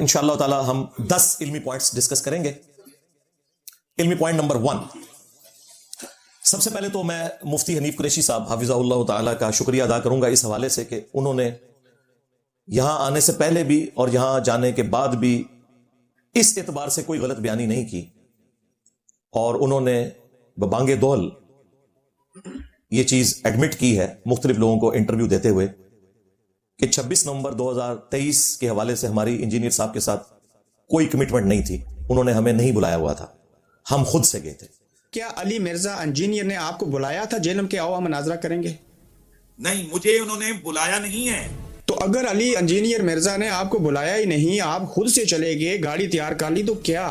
انشاءاللہ تعالی ہم 10 علمی پوائنٹس ڈسکس کریں گے. علمی پوائنٹ نمبر 1. سب سے پہلے تو میں مفتی حنیف قریشی صاحب حفظہ اللہ تعالی کا شکریہ ادا کروں گا اس حوالے سے کہ انہوں نے یہاں آنے سے پہلے بھی اور یہاں جانے کے بعد بھی اس اعتبار سے کوئی غلط بیانی نہیں کی, اور انہوں نے ببانگ دول یہ چیز ایڈمٹ کی ہے مختلف لوگوں کو انٹرویو دیتے ہوئے کہ 26 نومبر 2023 کے حوالے سے ہماری انجینئر صاحب کے ساتھ کوئی کمٹمنٹ نہیں تھی, انہوں نے ہمیں نہیں بلایا ہوا تھا, ہم خود سے گئے تھے. کیا علی مرزا انجینئر نے آپ کو بلایا تھا جیلم کے آؤ مناظرہ کریں گے؟ نہیں, مجھے انہوں نے بلایا نہیں ہے. تو اگر علی انجینئر مرزا نے آپ کو بلایا ہی نہیں, آپ خود سے چلے گئے, گاڑی تیار کر لی, تو کیا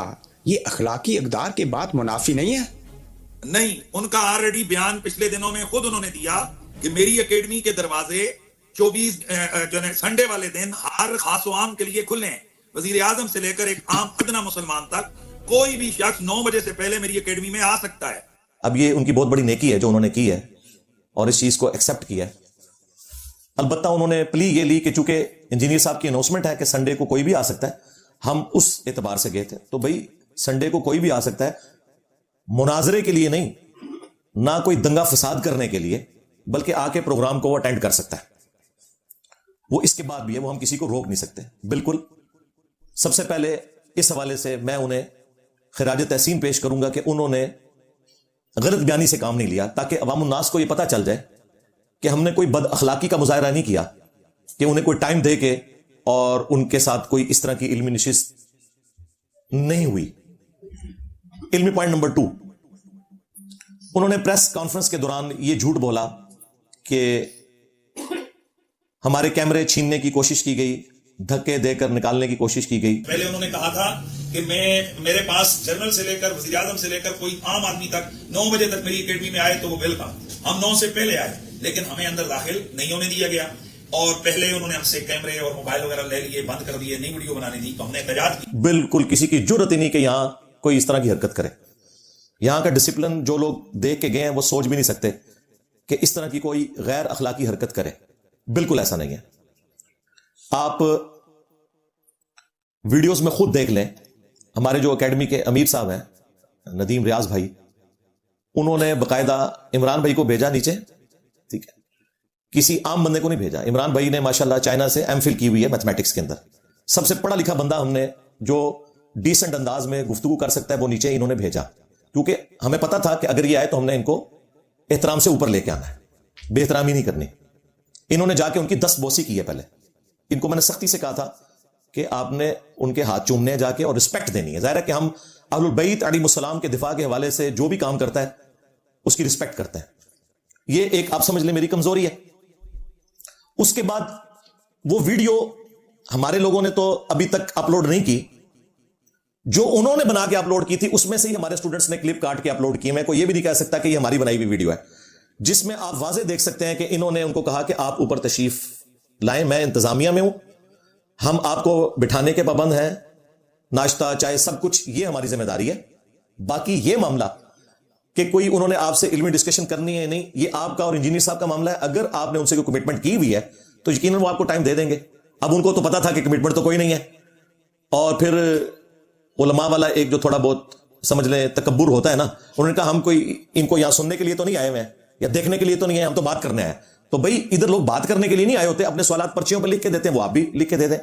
یہ اخلاقی اقدار کے بات منافی نہیں ہے؟ نہیں, ان کا آلریڈی بیان پچھلے دنوں میں خود انہوں نے دیا کہ میری اکیڈمی کے دروازے 24 سنڈے والے دن ہر خاص و عام کے لیے کھلے ہیں. وزیر اعظم سے لے کر ایک عام ادنا مسلمان تک کوئی بھی شخص 9 بجے سے پہلے میری اکیڈمی میں آ سکتا ہے. اب یہ ان کی بہت بڑی نیکی ہے جو انہوں نے کی ہے اور اس چیز کو ایکسپٹ کیا ہے. البتہ انہوں نے پلی یہ لی کہ چونکہ انجینئر صاحب کی اناؤنسمنٹ ہے کہ سنڈے کو کوئی بھی آ سکتا ہے, ہم اس اعتبار سے گئے تھے. تو بھائی سنڈے کو کوئی بھی آ سکتا ہے, مناظرے کے لیے نہیں, نہ کوئی دنگا فساد کرنے کے لیے, بلکہ آ کے پروگرام کو وہ اٹینڈ کر سکتا ہے. وہ اس کے بعد بھی ہے, وہ ہم کسی کو روک نہیں سکتے. بالکل. سب سے پہلے اس حوالے سے میں انہیں خراج تحسین پیش کروں گا کہ انہوں نے غلط بیانی سے کام نہیں لیا, تاکہ عوام الناس کو یہ پتا چل جائے کہ ہم نے کوئی بد اخلاقی کا مظاہرہ نہیں کیا, کہ انہیں کوئی ٹائم دے کے اور ان کے ساتھ کوئی اس طرح کی علمی نشست نہیں ہوئی. علمی پوائنٹ نمبر 2. انہوں نے پریس کانفرنس کے دوران یہ جھوٹ بولا کہ ہمارے کیمرے چھیننے کی کوشش کی گئی, دھکے دے کر نکالنے کی کوشش کی گئی. پہلے انہوں نے کہا تھا کہ میرے پاس جنرل سے لے کر وزیر اعظم سے لے کر کوئی عام آدمی تک 9 بجے تک میری اکیڈمی میں آئے تو وہ ویلکم. ہم 9 سے پہلے آئے, لیکن ہمیں اندر داخل نہیں ہونے دیا گیا, اور پہلے انہوں نے ہم سے کیمرے اور موبائل وغیرہ لے لیے, بند کر دیے, نئی ویڈیو بنانے دی, تو ہم نے احتجاج کی. بالکل کسی کی جرت ہی نہیں کہ یہاں کوئی اس طرح کی حرکت کرے. یہاں کا ڈسپلن جو لوگ دیکھ کے گئے ہیں وہ سوچ بھی نہیں سکتے کہ اس طرح کی کوئی غیر اخلاقی حرکت کرے. بالکل ایسا نہیں ہے. آپ ویڈیوز میں خود دیکھ لیں, ہمارے جو اکیڈمی کے امیر صاحب ہیں ندیم ریاض بھائی, انہوں نے باقاعدہ عمران بھائی کو بھیجا نیچے, ٹھیک ہے, کسی عام بندے کو نہیں بھیجا. عمران بھائی نے ماشاءاللہ چائنا سے ایم فل کی ہوئی ہے میتھمیٹکس کے اندر, سب سے پڑھا لکھا بندہ ہم نے جو ڈیسنٹ انداز میں گفتگو کر سکتا ہے وہ نیچے انہوں نے بھیجا, کیونکہ ہمیں پتا تھا کہ اگر یہ آئے تو ہم نے ان کو احترام سے اوپر لے کے آنا ہے, بے احترامی نہیں کرنی. انہوں نے جا کے ان کی 10 بوسی کی ہے. پہلے ان کو میں نے سختی سے کہا تھا کہ آپ نے ان کے ہاتھ چومنے جا کے اور رسپیکٹ دینی ہے. ظاہر ہے کہ ہم اہل البیت علیہ السلام کے دفاع کے حوالے سے جو بھی کام کرتا ہے اس کی رسپیکٹ کرتے ہیں. یہ ایک آپ سمجھ لیں میری کمزوری ہے. اس کے بعد وہ ویڈیو ہمارے لوگوں نے تو ابھی تک اپلوڈ نہیں کی, جو انہوں نے بنا کے اپلوڈ کی تھی اس میں سے ہی ہمارے اسٹوڈنٹس نے کلپ کاٹ کے اپلوڈ کی. میں کوئی یہ بھی نہیں کہہ سکتا کہ یہ ہماری بنائی ہوئی ویڈیو ہے, جس میں آپ واضح دیکھ سکتے ہیں کہ انہوں نے ان کو کہا کہ آپ اوپر تشریف لائیں, میں انتظامیہ میں ہوں, ہم آپ کو بٹھانے کے پابند ہیں, ناشتہ چائے سب کچھ یہ ہماری ذمہ داری ہے. باقی یہ معاملہ کہ کوئی انہوں نے آپ سے علمی ڈسکشن کرنی ہے نہیں, یہ آپ کا اور انجینئر صاحب کا معاملہ ہے. اگر آپ نے ان سے کوئی کمٹمنٹ کی ہوئی ہے تو یقیناً وہ آپ کو ٹائم دے دیں گے. اب ان کو تو پتا تھا کہ کمٹمنٹ تو کوئی نہیں ہے, اور پھر علماء والا ایک جو تھوڑا بہت سمجھ لیں تکبر ہوتا ہے نا, انہوں نے کہا ہم کوئی ان کو یہاں سننے کے لیے تو نہیں آئے ہوئے ہیں یا دیکھنے کے لیے تو نہیں آئے, ہم تو بات کرنے آئے. تو بھائی ادھر لوگ بات کرنے کے لیے نہیں آئے ہوتے, اپنے سوالات پرچیوں پر لکھ کے دیتے ہیں, وہ آپ بھی لکھ کے دے دیں.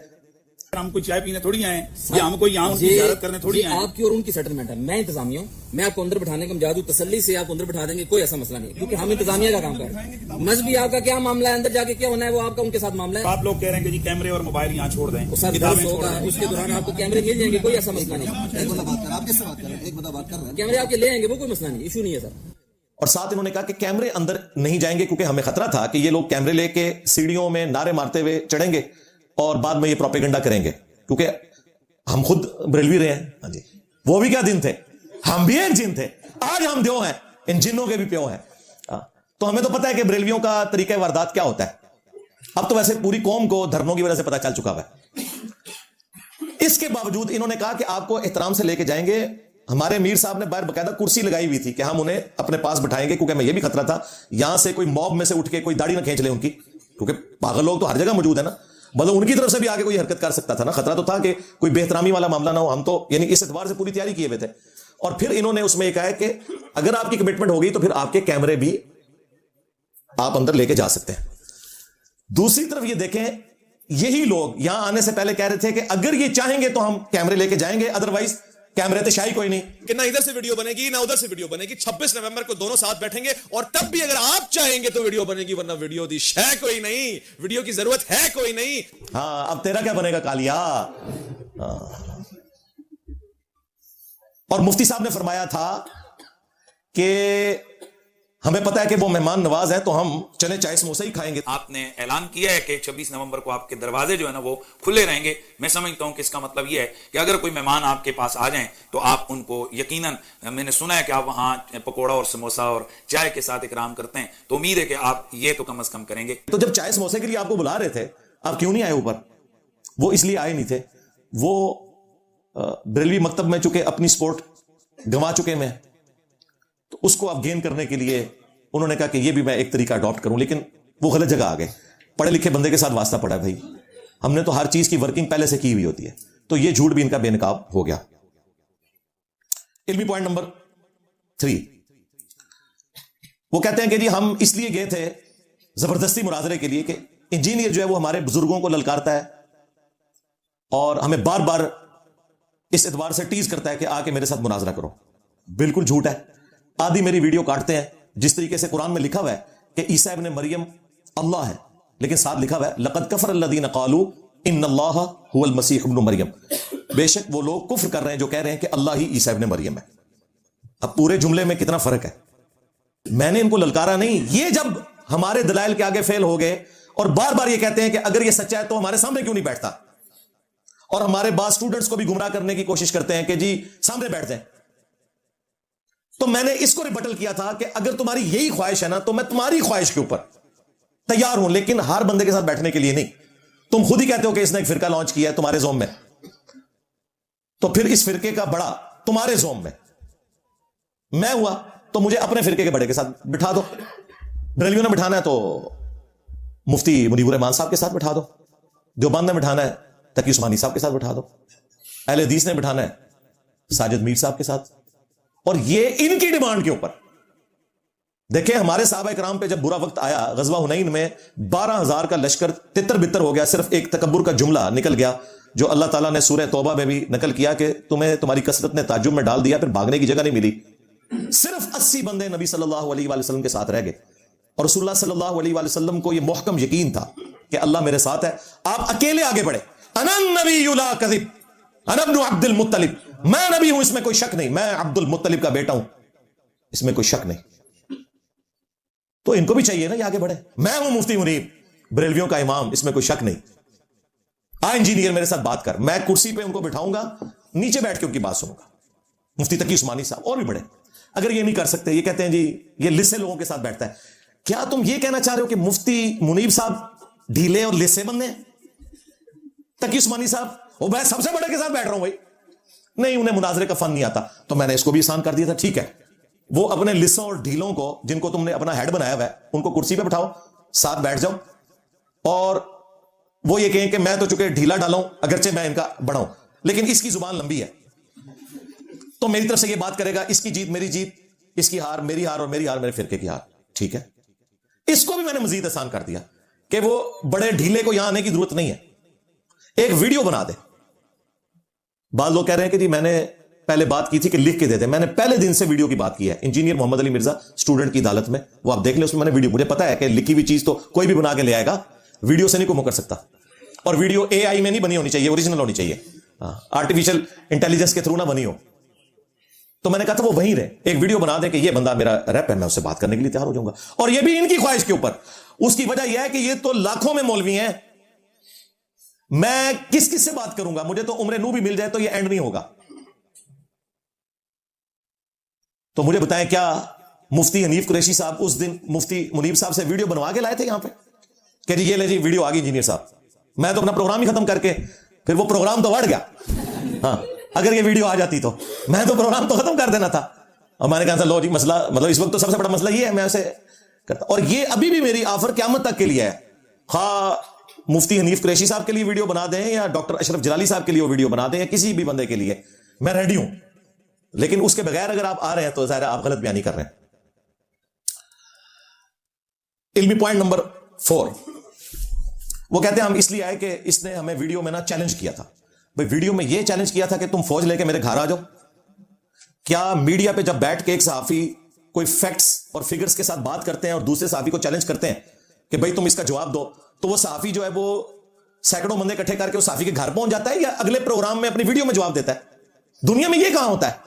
ہم کو چائے پینے تھوڑی آئے یا ہم کو یہاں زیارت کرنے تھوڑی آئے. آپ کی اور ان کی سیٹلمنٹ ہے, میں انتظامیہ ہوں, میں آپ کو اندر بٹھانے کا مجاز ہوں, تسلی سے آپ اندر بٹھا دیں گے, کوئی ایسا مسئلہ نہیں, کیونکہ ہم انتظامیہ کا کام کر رہے ہیں. مذہبی آپ کا کیا معاملہ ہے, اندر جا کے کیا ہونا ہے وہ آپ کا ان کے ساتھ معاملہ ہے. آپ لوگ کہہ رہے ہیں کہ جی کیمرے اور موبائل یہاں چھوڑ دیں, اس کے دوران آپ کو کیمرے مل جائیں گے, کوئی ایسا مسئلہ نہیں. کیمرے آپ کے لے آئیں گے, وہ کوئی مسئلہ نہیں, ایشو نہیں ہے سر. اور ساتھ انہوں نے کہا کہ کیمرے اندر نہیں جائیں گے کیونکہ ہمیں خطرہ تھا کہ یہ لوگ کیمرے لے کے سیڑھیوں میں نعرے مارتے ہوئے چڑھیں گے اور بعد میں یہ پروپیگنڈا کریں گے, کیونکہ ہم خود بریلوی رہے ہیں. ہاں جی, وہ بھی کیا دن تھے, ہم بھی ایک جن تھے, آج ہم دیو ہیں, ان جنوں کے بھی پیو ہیں. تو ہمیں تو پتا ہے کہ بریلویوں کا طریقہ واردات کیا ہوتا ہے. اب تو ویسے پوری قوم کو دھرنوں کی وجہ سے پتا چل چکا ہوا ہے. اس کے باوجود انہوں نے کہا کہ آپ کو احترام سے لے کے جائیں گے. ہمارے میر صاحب نے باہر باقاعدہ کرسی لگائی ہوئی تھی کہ ہم انہیں اپنے پاس بٹھائیں گے, کیونکہ ہمیں یہ بھی خطرہ تھا یہاں سے کوئی موب میں سے اٹھ کے کوئی داڑھی نہ کھینچ لے ان کی, کیونکہ پاگل لوگ تو ہر جگہ موجود ہے نا. मतलब उनकी तरफ से भी आगे कोई हरकत कर सकता था ना, खतरा तो था कि कोई बेहतरामी वाला मामला ना हो। हम तो यानी इस एतबार से पूरी तैयारी किए हुए थे। और फिर इन्होंने उसमें एक कहा कि अगर आपकी कमिटमेंट हो गई तो फिर आपके कैमरे भी आप अंदर लेके जा सकते हैं। दूसरी तरफ ये देखें, यही लोग यहां आने से पहले कह रहे थे कि अगर ये चाहेंगे तो हम कैमरे लेके जाएंगे, अदरवाइज कैमरे तो शाही कोई नहीं कि ना इधर से वीडियो बनेगी ना उधर से वीडियो बनेगी। 26 नवंबर को दोनों साथ बैठेंगे और तब भी अगर आप चाहेंगे तो वीडियो बनेगी, वरना वीडियो दी है कोई नहीं, वीडियो की जरूरत है कोई नहीं। हाँ, अब तेरा क्या बनेगा कालिया। और मुफ्ती साहब ने फरमाया था कि हमें पता है कि वो मेहमान नवाज है तो हम चले चाय समोसे ही खाएंगे। आपने ऐलान किया है कि 26 नवंबर को आपके दरवाजे जो है ना वो खुले रहेंगे। मैं समझता हूं कि इसका मतलब यह है कि अगर कोई मेहमान आपके पास आ जाएं तो आप उनको यकीनन, मैंने सुना है कि आप वहां पकोड़ा और समोसा और चाय के साथ इकराम करते हैं, तो उम्मीद है कि आप ये तो कम अज कम करेंगे। तो जब चाय समोसे के लिए आपको बुला रहे थे, आप क्यों नहीं आए ऊपर? वो इसलिए आए नहीं थे, वो बरेलवी मकतब में चूंकि अपनी सपोर्ट गंवा चुके हैं, तो उसको अब गेन करने के लिए उन्होंने कहा कि ये भी मैं एक तरीका अडॉप्ट करूं, लेकिन वो गलत जगह आ गए। पढ़े लिखे बंदे के साथ वास्ता पड़ा है भाई, हमने तो हर चीज की वर्किंग पहले से की हुई होती है, तो ये झूठ भी इनका बेनकाब हो गया। इल्मी पॉइंट नंबर 3, वो कहते हैं कि जी हम इसलिए गए थे जबरदस्ती मुनाजरे के लिए कि इंजीनियर जो है वो हमारे बुजुर्गों को ललकारता है और हमें बार बार इस एतबार से टीज करता है कि आके मेरे साथ मुनाजरा करो। बिल्कुल झूठ है। आदि मेरी वीडियो काटते हैं, जिस तरीके से कुरान में लिखा हुआ है कि ईसा इब्न मरियम अल्लाह है, लेकिन साथ लिखा हुआ है लक़द कफ़र अल्लज़ीना क़ालू इन्नल्लाह हुवल मसीह इब्न मरियम। बेशक वो लोग कुफ्र कर रहे हैं जो कह रहे हैं कि अल्लाह ही ईसा इब्न मरियम है। अब पूरे जुमले में कितना फर्क है। मैंने इनको ललकारा नहीं, ये जब हमारे दलाइल के आगे फेल हो गए और बार बार ये कहते हैं कि अगर ये सच्चा है तो हमारे सामने क्यों नहीं बैठता, और हमारे बाद स्टूडेंट्स को भी गुमराह करने की कोशिश करते हैं कि जी सामने बैठ जाएं। तो मैंने इसको रिबटल किया था कि अगर तुम्हारी यही ख्वाहिश है ना तो मैं तुम्हारी ख्वाहिश के ऊपर तैयार हूं, लेकिन हर बंदे के साथ बैठने के लिए नहीं। तुम खुद ही कहते हो कि इसने एक फिरका लॉन्च किया है तुम्हारे जोम में, तो फिर इस फिरके का बड़ा तुम्हारे जोम में मैं हुआ, तो मुझे अपने फिरके के बड़े के साथ बिठा दो। बरेलवियों ने बिठाना है तो मुफ्ती मुनीबुर रहमान साहब के साथ बिठा दो, देवबंद ने बिठाना है तकी उस्मानी साहब के साथ बिठा दो, अहले हदीस ने बिठाना है साजिद मीर साहब के साथ। और ये इनकी डिमांड के ऊपर देखें, हमारे साहबा इकराम पे जब बुरा वक्त आया, गजवा हुनैन में 12,000 का लश्कर तितर बितर हो गया, सिर्फ एक तकब्बुर का जुमला निकल गया जो अल्लाह ताला ने सूरह तौबा में भी नकल किया कि तुम्हें तुम्हारी कसरत ने ताज्जुब में डाल दिया, फिर भागने की जगह नहीं मिली। सिर्फ 80 बंदे नबी सल्लल्लाहु अलैहि वसल्लम के साथ रह गए और रसूलुल्लाह सल्लल्लाहु अलैहि वसल्लम को यह मुहकम यकीन था कि अल्लाह मेरे साथ है। आप अकेले आगे बढ़े, अनन नबी ला कज़िब अना इब्नु अब्दुल मुत्तलिब, मैं नबी हूं इसमें कोई शक नहीं, मैं अब्दुल मुत्तलिब का बेटा हूं इसमें कोई शक नहीं। तो इनको भी चाहिए ना ये आगे बढ़े। मैं हूं मुफ्ती मुनीब बरेलवियों का इमाम, इसमें कोई शक नहीं। आ इंजीनियर मेरे साथ बात कर, मैं कुर्सी पे उनको बिठाऊंगा, नीचे बैठ के उनकी बात सुनूंगा। मुफ्ती तकी उस्मानी साहब और भी बड़े, अगर ये नहीं कर सकते, ये कहते हैं जी ये लिस्से लोगों के साथ बैठता है, क्या तुम ये कहना चाह रहे हो कि मुफ्ती मुनीब साहब ढीले और लिस्से बंदे हैं? तकी उस्मानी साहब वो मैं सबसे बड़े के साथ बैठ रहा हूं भाई, नहीं उन्हें मुनाजरे का फन नहीं आता, तो मैंने इसको भी आसान कर दिया था। ठीक है, वो अपने लिस्सों और ढीलों को जिनको तुमने अपना हेड बनाया हुआ है उनको कुर्सी पे बिठाओ, साथ बैठ जाओ, और वो ये कहें कि मैं तो चुके ढीला डाला हूं अगरचे मैं इनका बड़ा हूं, लेकिन इसकी जुबान लंबी है तो मेरी तरफ से ये बात करेगा, इसकी जीत मेरी जीत, इसकी हार मेरी हार और मेरी हार मेरे फिरके की हार। ठीक है, इसको भी मैंने मजीद आसान कर दिया कि वो बड़े ढीले को यहां आने की जरूरत नहीं है, एक वीडियो बना दे। बाद लोग कह रहे हैं कि जी मैंने पहले बात की थी कि लिख के दे दे, मैंने पहले दिन से वीडियो की बात की है। इंजीनियर मोहम्मद अली मिर्जा स्टूडेंट की अदालत में, वो आप देख ले, उसमें मैंने वीडियो, मुझे पता है कि लिखी हुई चीज तो कोई भी बना के ले आएगा, वीडियो से नहीं कोई मुकर सकता, और वीडियो एआई में नहीं बनी होनी चाहिए, ओरिजिनल होनी चाहिए, आर्टिफिशियल इंटेलिजेंस के थ्रू ना बनी हो। तो मैंने कहा था वो वहीं रहे, एक वीडियो बना दे कि ये बंदा मेरा रैप है, मैं उससे बात करने के लिए तैयार हो जाऊंगा, और ये भी इनकी ख्वाहिश के ऊपर। उसकी वजह यह है कि ये तो लाखों में मौलवी हैं, मैं किस किस से बात करूंगा, मुझे तो उम्र नू भी मिल जाए तो ये एंड नहीं होगा। तो मुझे बताएं, क्या मुफ्ती हनीफ कुरैशी साहब उस दिन मुफ्ती मुनीब साहब से वीडियो बनवा के लाए थे यहां पे कि जी ये ले जी वीडियो आ गई इंजीनियर साहब? मैं तो अपना प्रोग्राम ही खत्म करके, फिर वो प्रोग्राम तो बढ़ गया, हाँ अगर ये वीडियो आ जाती तो मैं तो प्रोग्राम तो खत्म कर देना था। और मैंने कहा था लो जी मसला, मतलब इस वक्त तो सबसे बड़ा मसला ये है, मैं ऐसे करता। और ये अभी भी मेरी ऑफर क़यामत तक के लिए है, खा मुफ्ती हनीफ कुरैशी साहब के लिए वीडियो बना दें या डॉक्टर अशरफ जलाली साहब के लिए वो वीडियो बना दें या किसी भी बंदे के लिए, मैं रेडी हूं। लेकिन उसके बगैर अगर आप आ रहे हैं तो ज़ाहिर है आप गलत बयानी कर रहे हैं। इल्मी पॉइंट नंबर 4, वो कहते हैं हम इसलिए आए कि इसने हमें वीडियो में ना चैलेंज किया था। भाई वीडियो में ये चैलेंज किया था कि तुम फौज लेके मेरे घर आ जाओ। क्या मीडिया पे जब बैठ के एक सहाफी कोई फैक्ट्स और फिगर्स के साथ बात करते हैं और दूसरे सहाफी को चैलेंज करते हैं कि भाई तुम इसका जवाब दो, तो वो सहाफी जो है वो सैकड़ों बंदे इकट्ठे करके उस सहाफी के घर पहुंच जाता है या अगले प्रोग्राम में अपनी वीडियो में जवाब देता है? दुनिया में ये कहां होता है?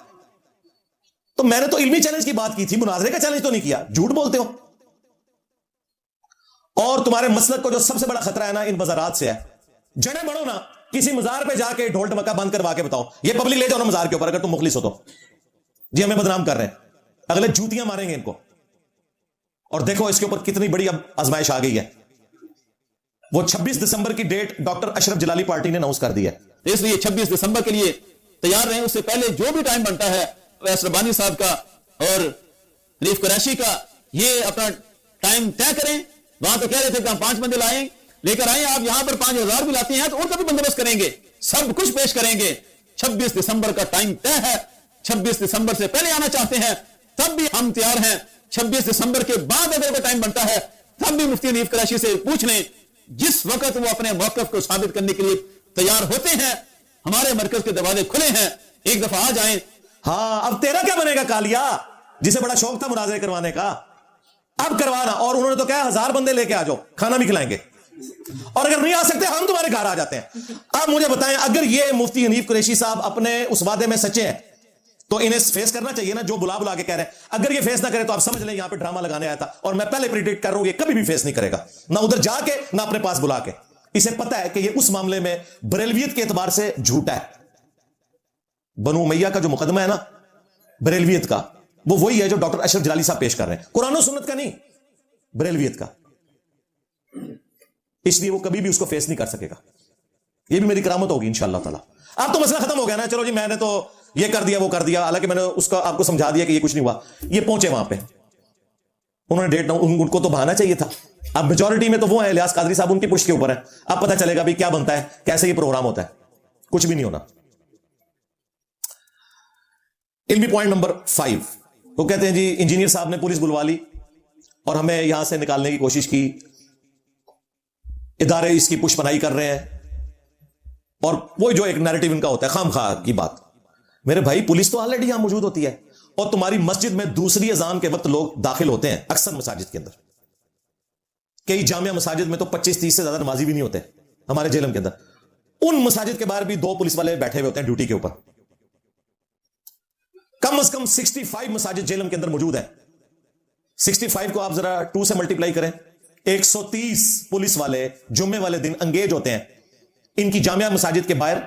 तो मैंने तो इल्मी चैलेंज की बात की थी, मुनाजरे का चैलेंज तो नहीं किया। झूठ बोलते हो। और तुम्हारे मसलक को जो सबसे बड़ा खतरा है ना इन मज़ारात से है। जड़े बढ़ो ना, किसी मज़ार पे जाके ढोल ढमक्का बंद करवा के बताओ, ये पब्लिक ले जाओ ना मज़ार के ऊपर, अगर तुम मुखलिस हो तो। जी हमें बदनाम कर रहे हैं, अगले जूतियां मारेंगे इनको। और देखो इसके ऊपर कितनी बड़ी अब आजमाइश आ गई है। वो 26 दिसंबर की डेट डॉक्टर अशरफ जलाली पार्टी ने अनाउंस कर दी है। इसलिए 26 दिसंबर के लिए तैयार रहें। उससे पहले जो भी टाइम बनता है वैस रब्बानी साहब का और हनीफ कुरैशी का, ये अपना टाइम तय करें। वहां तो कह रहे थे कि हम 5 बंदे लाएं, लेकर आए। आप यहां पर 5000 भी लाते हैं तो उनका भी बंदोबस्त करेंगे, सब कुछ पेश करेंगे। 26 दिसंबर का टाइम तय है। 26 दिसंबर से पहले आना चाहते हैं तब भी हम तैयार हैं। 26 दिसंबर के बाद अगर कोई टाइम बनता है तब भी मुफ्ती हनीफ कुरैशी से पूछ लें। जिस वक्त वो अपने मौक़िफ़ को साबित करने के लिए तैयार होते हैं, हमारे मरकज के दरवाजे खुले हैं, एक दफा आ जाएं। हाँ, अब तेरा क्या बनेगा कालिया, जिसे बड़ा शौक था मुनाजरे करवाने का, अब करवाना। और उन्होंने तो कहा 1000 बंदे लेके आ जाओ, खाना भी खिलाएंगे। और अगर नहीं आ सकते हम तुम्हारे घर आ जाते हैं। अब मुझे बताएं, अगर ये मुफ्ती हनीफ कुरैशी साहब अपने उस वादे में सच्चे हैं तो इन्हें फेस करना चाहिए ना, जो बुला बुला के कह रहे हैं। अगर ये फेस ना करे तो आप समझ लें यहां पे ड्रामा लगाने आया था। और मैं पहले प्रिडिक्ट कर रहा हूं ये कभी भी फेस नहीं करेगा, ना उधर जाके ना अपने पास बुला के। इसे पता है कि ये उस मामले में बरेलवियत के एतबार से झूठा है। बनु उमैया का जो मुकदमा है ना बरेलवियत का, वो वही है जो डॉक्टर अशरफ जलाली साहब पेश कर रहे हैं, कुरान और सुन्नत का नहीं, बरेलवियत का। इसलिए वो कभी भी उसको फेस नहीं कर सकेगा। ये भी मेरी करामत होगी इंशाअल्लाह ताला। अब तो मसला खत्म हो गया ना, चलो जी मैंने तो ये कर दिया वो कर दिया। हालांकि मैंने उसका आपको समझा दिया कि ये कुछ नहीं हुआ। ये पहुंचे वहां पे, उन्होंने डेट उनको तो बहाना चाहिए था। अब मेजॉरिटी में तो वो है इलियास कादरी साहब, उनकी पुष्ट के ऊपर है। अब पता चलेगा भी क्या बनता है, कैसे ये प्रोग्राम होता है। कुछ भी नहीं होना। इल्मी पॉइंट नंबर 5, वो कहते हैं जी इंजीनियर साहब ने पुलिस बुलवा ली और हमें यहां से निकालने की कोशिश की, इदारे इसकी पुष्पनाई कर रहे हैं। और वो जो एक नैरेटिव इनका होता है खामखा की बात। मेरे भाई पुलिस तो ऑलरेडी यहां मौजूद होती है और तुम्हारी मस्जिद में दूसरी अजान के वक्त लोग दाखिल होते हैं अक्सर मसाजिद के अंदर। कई जामिया मसाजिद में तो 25-30 से ज्यादा नमाजी भी नहीं होते हमारे जेलम के अंदर। उन मसाजिद के बाहर भी 2 पुलिस वाले बैठे हुए होते हैं ड्यूटी के ऊपर। कम से कम 65 मसाजिद जेलम के अंदर मौजूद है। 65 को आप जरा 2 से मल्टीप्लाई करें, 130 पुलिस वाले जुम्मे वाले दिन अंगेज होते हैं इनकी जामिया मसाजिद के बाहर।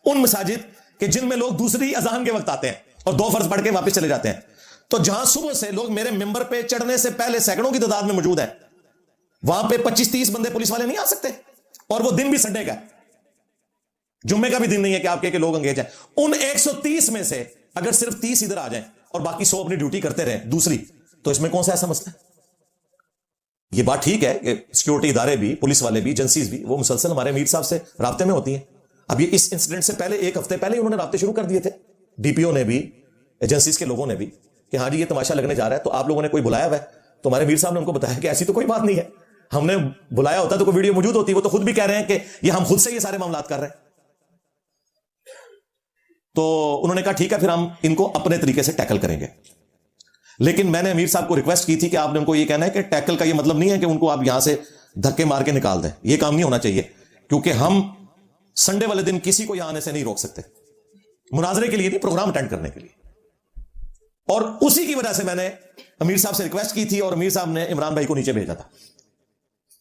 उन मसाजिद कि जिनमें लोग दूसरी अजान के वक्त आते हैं और 2 फर्ज पढ़ के वापस चले जाते हैं। तो जहां सुबह से लोग मेरे मिंबर पे चढ़ने से पहले सैकड़ों की तादाद में मौजूद है, वहां पे 25-30 बंदे पुलिस वाले नहीं आ सकते। और वो दिन भी संडे का, जुम्मे का भी दिन नहीं है कि आपके के लोग अंगेज हैं। उन 130 में से अगर सिर्फ 30 इधर आ जाएं और बाकी 100 अपनी ड्यूटी करते रहे दूसरी, तो इसमें कौन सा ऐसा मसला है? ये बात ठीक है कि सिक्योरिटी इदारे भी, पुलिस वाले भी, एजेंसीज भी, वो मुसलसल हमारे अमीर साहब से राब्ते में होती हैं। अब ये इस इंसिडेंट से पहले 1 हफ्ते पहले ही उन्होंने राब्ते शुरू कर दिए थे, डीपीओ ने भी, एजेंसीज के लोगों ने भी, कि हाँ जी ये तमाशा लगने जा रहा है। तो आप लोगों ने कोई बुलाया हुआ है? तो हमारे मीर साहब ने उनको बताया कि ऐसी तो कोई बात नहीं है, हमने बुलाया होता तो कोई वीडियो मौजूद होती। वो तो खुद भी कह रहे हैं कि ये हम खुद से ये सारे मामलात कर रहे हैं। तो उन्होंने कहा ठीक है फिर हम इनको अपने तरीके से टैकल करेंगे। लेकिन मैंने अमीर साहब को रिक्वेस्ट की थी कि आपने उनको ये कहना है कि टैकल का ये मतलब नहीं है कि उनको आप यहां से धक्के मार के निकाल दें। ये काम नहीं होना चाहिए, क्योंकि हम संडे वाले दिन किसी को यहां आने से नहीं रोक सकते, मुनाजरे के लिए नहीं, प्रोग्राम अटेंड करने के लिए। और उसी की वजह से मैंने अमीर साहब से रिक्वेस्ट की थी और अमीर साहब ने इमरान भाई को नीचे भेजा था।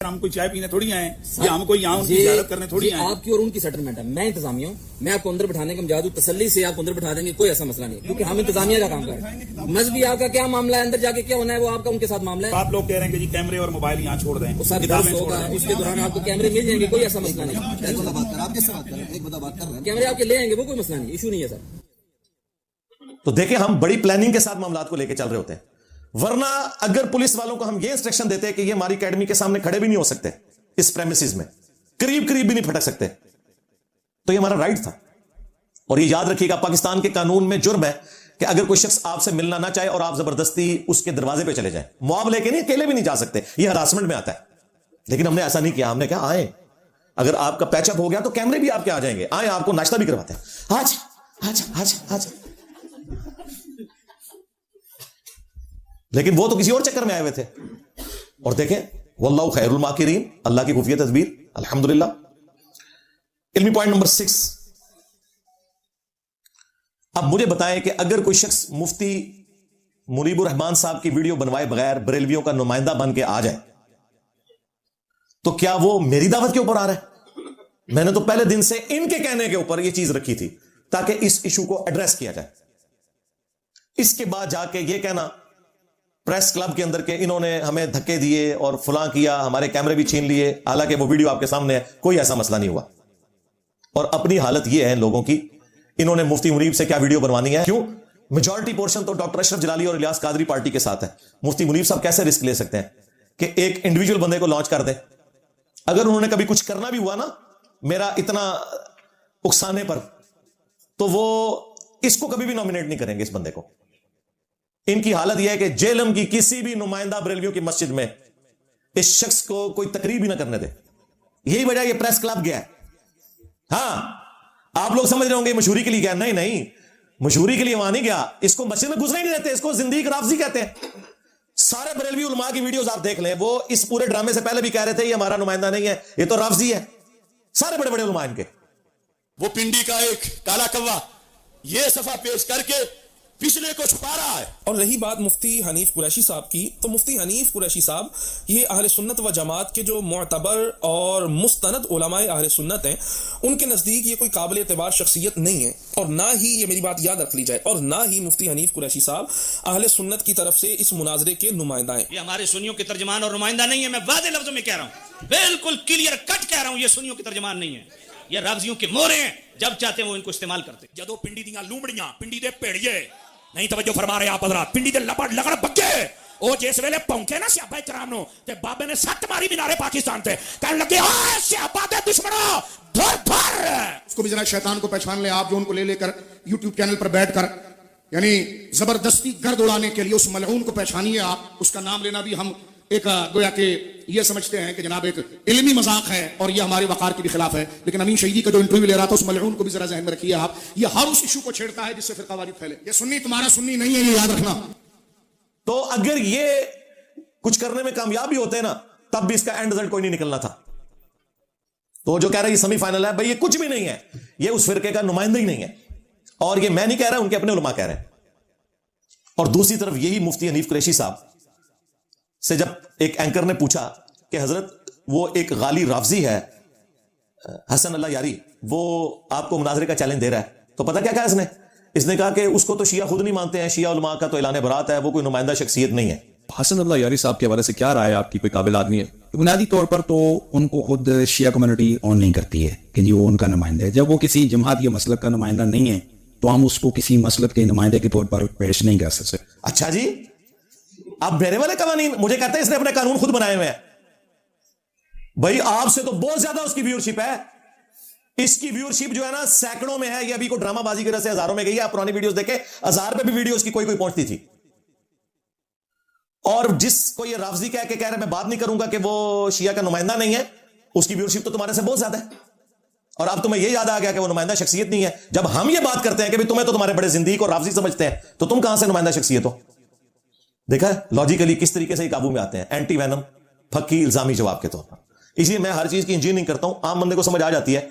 हम कोई चाय पीने थोड़ी आए या हम कोई यहाँ उनकी जियारत करने थोड़ी आए। आपकी और उनकी सेटलमेंट है, मैं इंतजामिया हूँ, मैं आपको अंदर बिठाने का मजादू तसल्ली से आपको अंदर बिठा देंगे, कोई ऐसा मसला नहीं, क्योंकि हम इंतजामिया का काम कर रहे हैं। मजहबी आपका क्या मामला है, अंदर जाके क्या होना है वो आपका उनके साथ मामला है। आप लोग कह रहे हैं कि जी कैमरे और मोबाइल यहाँ छोड़ दें, किताबें होगा, उसके दौरान आपको कैमरे मिल जाएंगे, कोई ऐसा मसला नहीं। कैमरे आपके ले आएंगे, वो कोई मसला नहीं, इशू नहीं है सर। तो देखिए हम बड़ी प्लानिंग के साथ मामलात को लेकर चल रहे होते हैं। वरना अगर पुलिस वालों को हम ये इंस्ट्रक्शन देते हैं कि ये हमारी एकेडमी के सामने खड़े भी नहीं हो सकते इस प्रेमिसेस में, करीब करीब भी नहीं फटक सकते। तो ये हमारा राइट था। और ये याद रखिएगा, पाकिस्तान के कानून में जुर्म है कि अगर कोई शख्स आपसे मिलना ना चाहे और आप जबरदस्ती उसके दरवाजे पे चले जाएं, मुआव लेके नहीं, अकेले भी नहीं जा सकते, ये हरासमेंट में आता है। लेकिन हमने ऐसा नहीं किया। हमने कहा आए, अगर आपका पैचअप हो गया तो कैमरे भी आपके आ जाएंगे, आए आपको नाश्ता भी करवाते हैं, आज आज आज आज। लेकिन वो तो किसी और चक्कर में आए हुए थे। और देखें, वल्लाहु खैरुल माकिरीन, अल्लाह की खुफिया तदबीर, अल्हम्दुलिल्लाह। इल्मी पॉइंट नंबर 6, अब मुझे बताएं कि अगर कोई शख्स मुफ्ती मुनीबुर रहमान साहब की वीडियो बनवाए बगैर बरेलवियों का नुमाइंदा बन के आ जाए, तो क्या वो मेरी दावत के ऊपर आ रहा है? मैंने तो पहले दिन से इनके कहने के ऊपर यह चीज रखी थी ताकि इस इशू को एड्रेस किया जाए। इसके बाद जाके यह कहना प्रेस क्लब के अंदर के इन्होंने हमें धक्के दिए और फलां किया, हमारे कैमरे भी छीन लिए, हालांकि वो वीडियो आपके सामने है, कोई ऐसा मसला नहीं हुआ। और अपनी हालत यह है इन लोगों की, इन्होंने मुफ्ती मुनीब से क्या वीडियो बनवानी है? क्यों? मेजॉरिटी पोर्शन तो डॉक्टर अशरफ जलाली और इलियास कादरी पार्टी के साथ है। मुफ्ती मुनीब साहब कैसे रिस्क ले सकते हैं कि एक इंडिविजुअल बंदे को लॉन्च कर दें? अगर उन्होंने कभी कुछ करना भी हुआ ना मेरा इतना उकसाने पर, तो वो इसको कभी भी नॉमिनेट नहीं करेंगे, इस बंदे को। इनकी हालत यह है कि जेलम की किसी भी नुमाइंदा बरेलवियों की मस्जिद में इस शख्स को कोई तकरीब ही ना करने दे। यही वजह ये प्रेस क्लब गया है। हाँ, आप लोग समझ रहे होंगे मशहूरी के लिए गया, नहीं नहीं, मशहूरी के लिए वहां नहीं गया, इसको मस्जिद में घुसने नहीं देते, इसको जिंदगी राफजी कहते हैं। सारे बरेलवी उलमा की वीडियोस आप देख लें, वो इस पूरे ड्रामे से पहले भी कह रहे थे ये हमारा नुमाइंदा नहीं है, ये तो राफजी है। सारे बड़े बड़े उलमा इनके। वो पिंडी का एक काला कौवा ये सफा पेश करके पिछले को छुपा रहा है। और रही बात मुफ्ती हनीफ कुरैशी साहब की, तो मुफ्ती हनीफ कुरैशी साहब ये अहले सुन्नत व जमात के जो मुअतबर और मुस्तनद उलमाए अहले सुन्नत हैं, उनके नज़दीक ये कोई काबिल एतबार शख्सियत नहीं है। और ना ही, ये मेरी बात याद रख ली जाए, और ना ही मुफ्ती हनीफ कुरैशी साहब अहले सुन्नत की तरफ से इस मुनाजरे के नुमाइंदा हैं। ये हमारे सुन्नियों के तर्जमान और नुमाइंदा नहीं है। मैं वादे लफ्जों में कह रहा हूँ, बिल्कुल क्लियर कट कह रहा हूँ, ये सुन्नियों के तर्जमान नहीं है, ये राफजियों के मोहरे हैं। जब चाहते हैं वो इनको इस्तेमाल करते। जदों पिंडी दियां लूमड़ियां, पिंडी दे भेड़िए नहीं तवज्जो फरमा रहे आप हज़रात, पिंडी दे लपड़ लगड़ बग्गे ओ जिस वेले पौंके ना सियाबा कराम नो ते बाबे ने सट मारी मीनारे पाकिस्तान ते, कहने लगे आ सियाबा दे दुश्मनों धर धर। उसको भी जरा शैतान को पहचान ले आप, जो उनको ले लेकर यूट्यूब चैनल पर बैठकर यानी जबरदस्ती गर्द उड़ाने के लिए उस मलऊन को पहचानिए आप। उसका नाम लेना भी हम एक गोया के ये समझते हैं कि जनाब एक इल्मी मजाक है और ये हमारे वकार के भी खिलाफ है। लेकिन अमीन शहीदी का जो इंटरव्यू ले रहा था उस मलऊन को भी जरा ज़हन में रखिए आप, ये हर उस इशू को छेड़ता है जिससे फिरकावारी फैले। ये सुन्नी तुम्हारा सुन्नी नहीं है, ये याद रखना। तो अगर ये कुछ करने में कामयाब भी होते हैं ना, तब भी इसका एंड रिजल्ट कोई नहीं निकलना था। तो जो कह रहा है ये सेमीफाइनल है, भाई ये कुछ भी नहीं है, ये उस फिरके का नुमाइंदा ही नहीं है। और ये मैं नहीं कह रहा, उनके अपने उलमा कह रहे हैं। और दूसरी तरफ यही मुफ्ती हनीफ कुरैशी साहब से जब एक एंकर ने पूछा कि हजरत वो एक गाली राफजी है हसन अल्लाह यारी, वो आपको मुनाजरे का चैलेंज दे रहा है, तो पता क्या कहा इसने कहा कि उसको तो शिया खुद नहीं मानते हैं, शिया उलमा का तो ऐलान बरात है, वो कोई नुमाइंदा शख्सियत नहीं है। हसन अल्लाह यारी साहब के बारे से क्या राय है आपकी? कोई काबिल आदमी है? बुनियादी तौर पर तो उनको खुद शिया कम्युनिटी ऑन नहीं करती है कि जी वो उनका नुमाइंदा है। जब वो किसी जमात या मसलक का नुमाइंदा नहीं है तो हम उसको किसी मसलक के नुमाइंदे के तौर पर पेश नहीं कर सकते। अच्छा जी, आप मेरे वाले कानून मुझे कहते हैं इसने अपने कानून खुद बनाए हुए हैं। भाई आपसे तो बहुत ज्यादा उसकी व्यूअरशिप है। इसकी व्यूअरशिप जो है ना सैकड़ों में है, ये अभी को ड्रामाबाजी की वजह से हजारों में गई है। आप पुरानी वीडियोस देखे, 1000 पे भी वीडियोस की कोई पहुंचती थी। और जिसको ये राफजी कह रहे मैं बात नहीं करूंगा कि वो शिया का नुमाइंदा नहीं है, उसकी व्यूअरशिप तो तुम्हारे से बहुत ज्यादा है। और अब तुम्हें ये याद आ गया कि वो नुमाइंदा शख्सियत नहीं है। जब हम ये बात करते हैं कि भाई तुम्हें तो तुम्हारे बड़े जिंदगी और राफजी समझते हैं, तो तुम कहां से नुमाइंदा शख्सियत हो? देखा लॉजिकली किस तरीके से ही काबू में आते हैं, एंटी वैनम फक्की इल्जामी जवाब के तौर पर। इसलिए मैं हर चीज की इंजीनियरिंग करता हूं, आम बंदे को समझ आ जाती है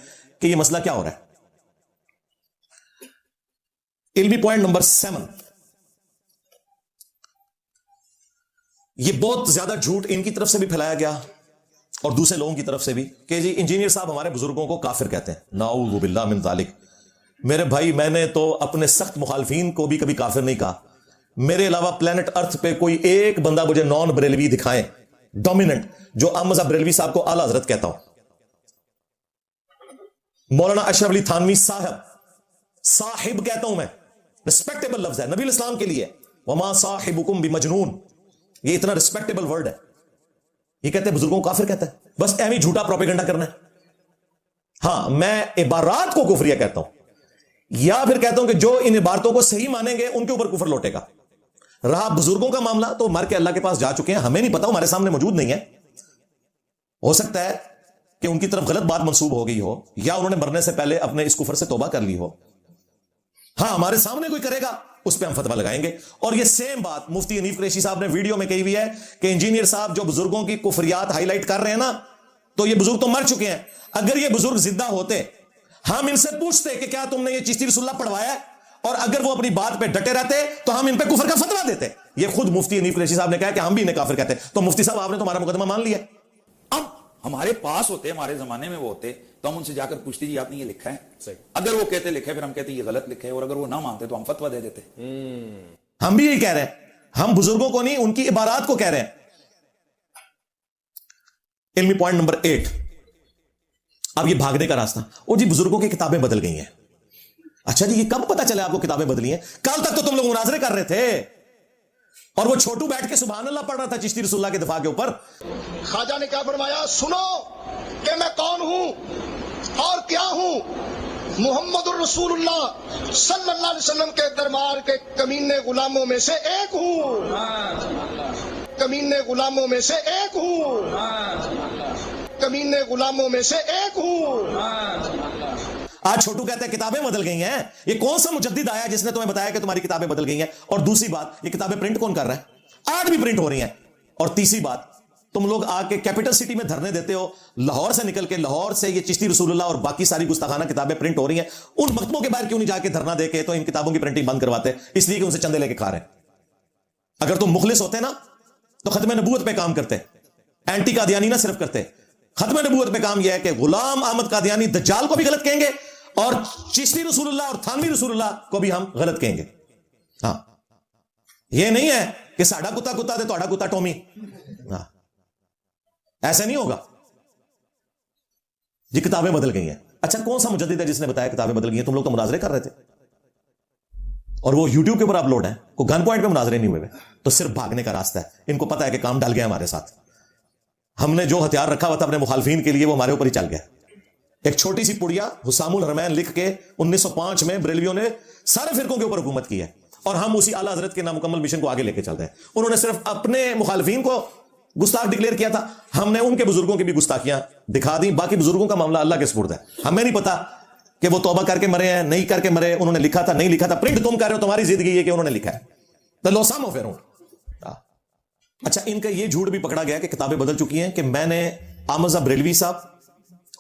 कि ये मसला क्या हो रहा है। इल्मी पॉइंट नंबर 7, ये बहुत ज्यादा झूठ इनकी तरफ से भी फैलाया गया और दूसरे लोगों की तरफ से भी कि जी इंजीनियर साहब हमारे बुजुर्गों को काफिर कहते हैं। नाऊज़ु बिल्लाह मिन ज़ालिक। मेरे भाई मैंने तो अपने सख्त मुखालफीन को भी कभी काफिर नहीं कहा। मेरे अलावा प्लेनेट अर्थ पे कोई एक बंदा मुझे नॉन बरेलवी दिखाए डोमिनेंट, जो अहमद बरेलवी साहब को आला हजरत कहता हूं। मौलाना अशरफ अली थानवी साहिब कहता हूं मैं, रिस्पेक्टेबल लफ्ज है नबी इस्लाम के लिए। वमा साहिबुकुम बिमजनून, ये इतना रिस्पेक्टेबल वर्ड है। ये कहते हैं बुजुर्गों को काफिर कहता है, बस एवं झूठा प्रोपेगेंडा करना है। ہاں میں عبارات کو کفریہ کہتا ہوں، یا پھر کہتا ہوں کہ جو ان عبارتوں کو صحیح مانیں گے ان کے اوپر کفر لوٹے گا۔ رہا بزرگوں کا معاملہ تو مر کے اللہ کے پاس جا چکے ہیں، ہمیں نہیں پتا، ہمارے سامنے موجود نہیں ہے، ہو سکتا ہے کہ ان کی طرف غلط بات منسوب ہو گئی ہو، یا انہوں نے مرنے سے پہلے اپنے اس کفر سے توبہ کر لی ہو۔ ہاں ہمارے سامنے کوئی کرے گا اس پہ ہم فتویٰ لگائیں گے۔ اور یہ سیم بات مفتی حنیف قریشی صاحب نے ویڈیو میں کہی ہوئی ہے کہ انجینئر صاحب جو بزرگوں کی کفریات ہائی لائٹ کر رہے ہیں نا، تو یہ بزرگ تو مر چکے ہیں، اگر یہ بزرگ زندہ ہوتے ہم ان سے پوچھتے کہ کیا تم نے یہ چشتی رسول اللہ پڑھوایا ہے، اور اگر وہ اپنی بات پہ ڈٹے رہتے تو ہم ان پہ کفر کا فتویٰ دیتے۔ یہ خود مفتی حنیف قریشی صاحب نے کہا کہ ہم بھی انہیں کافر کہتے ہیں، تو مفتی صاحب آپ نے تو ہمارا مقدمہ مان لیا۔ اب ہمارے پاس ہوتے، ہمارے زمانے میں وہ ہوتے تو ہم ان سے جا کر پوچھتے جی آپ نے یہ لکھا ہے، اگر وہ کہتے لکھا ہے پھر ہم کہتے یہ غلط لکھا ہے، اور اگر وہ نہ مانتے تو ہم فتویٰ دے دیتے۔ ہم بھی یہی کہہ رہے ہیں، ہم بزرگوں کو نہیں ان کی عبارات کو کہہ رہے ہیں۔ علمی پوائنٹ نمبر 8، اب یہ بھاگنے کا راستہ، وہ جی بزرگوں کی کتابیں بدل گئی ہیں۔ اچھا جی یہ کب پتا چلے آپ کو کتابیں بدلی ہیں؟ کل تک تو تم لوگ مناظرے کر رہے تھے، اور وہ چھوٹو بیٹھ کے سبحان اللہ پڑھ رہا تھا چشتی رسول اللہ کے دفاع کے اوپر۔ خواجہ نے کیا فرمایا؟ سنو کہ میں کون ہوں اور کیا ہوں، محمد الرسول اللہ صلی اللہ علیہ وسلم کے دربار کے کمینے غلاموں میں سے ایک ہوں، کمینے غلاموں میں سے ایک ہوں، کمینے غلاموں میں سے ایک ہوں۔ آج چھوٹو کہتے ہیں کتابیں بدل گئی ہیں، یہ کون سا مجدد آیا جس نے تمہیں بتایا کہ تمہاری کتابیں بدل گئی ہیں؟ اور دوسری بات، یہ کتابیں پرنٹ کون کر رہا ہے؟ آج بھی پرنٹ ہو رہی ہیں۔ اور تیسری بات، تم لوگ آ کے کیپٹل سٹی میں دھرنے دیتے ہو، لاہور سے نکل کے لاہور سے یہ چشتی رسول اللہ اور باقی ساری گستاخانہ کتابیں پرنٹ ہو رہی ہیں، ان مکتبوں کے باہر کیوں نہیں جا کے دھرنا دے کے تو ان کتابوں کی پرنٹنگ بند کرواتے؟ اس لیے کہ ان سے چندے لے کے کھا رہے ہیں۔ اگر تم مخلص ہوتے نا تو ختم نبوت پہ کام کرتے، اینٹی قادیانی نہ صرف کرتے، ختم نبوت پہ کام یہ ہے کہ غلام احمد قادیانی دجال کو بھی غلط کہیں گے اور چشتی رسول اللہ اور تھانوی رسول اللہ کو بھی ہم غلط کہیں گے۔ ہاں یہ نہیں ہے کہ ساڈا کتا کتا دے توڑا کتا ٹومی، ہاں ایسے نہیں ہوگا جی۔ کتابیں بدل گئی ہیں، اچھا کون سا مجدد ہے جس نے بتایا کتابیں بدل گئی ہیں؟ تم لوگ تو مناظرے کر رہے تھے، اور وہ یوٹیوب کے اوپر اپلوڈ ہے، کوئی گن پوائنٹ پہ مناظرے نہیں ہوئے، تو صرف بھاگنے کا راستہ ہے۔ ان کو پتا ہے کہ کام ڈل گیا ہمارے ساتھ، ہم نے جو ہتھیار رکھا ہوا تھا اپنے مخالفین کے لیے وہ ہمارے اوپر ہی چل گیا۔ ایک چھوٹی سی پڑیا حسام الحرمین لکھ کے 1905 میں بریلویوں نے سارے فرقوں کے اوپر حکومت کی ہے، اور ہم اسی اعلیٰ حضرت کے نامکمل مشن کو آگے لے کے چل رہے ہیں۔ انہوں نے صرف اپنے مخالفین کو گستاخ ڈکلیئر کیا تھا، ہم نے ان کے بزرگوں کی بھی گستاخیاں دکھا دی۔ باقی بزرگوں کا معاملہ اللہ کے سپرد ہے، ہمیں نہیں پتا کہ وہ توبہ کر کے مرے ہیں نہیں کر کے مرے، انہوں نے لکھا تھا نہیں لکھا تھا، پرنٹ تم کر رہے ہو، تمہاری زندگی ہے کہ انہوں نے لکھا ہے، تو لوسام ہو پھر۔ اچھا ان کا یہ جھوٹ بھی پکڑا گیا کہ کتابیں بدل چکی ہیں، کہ میں نے احمد بریلوی صاحب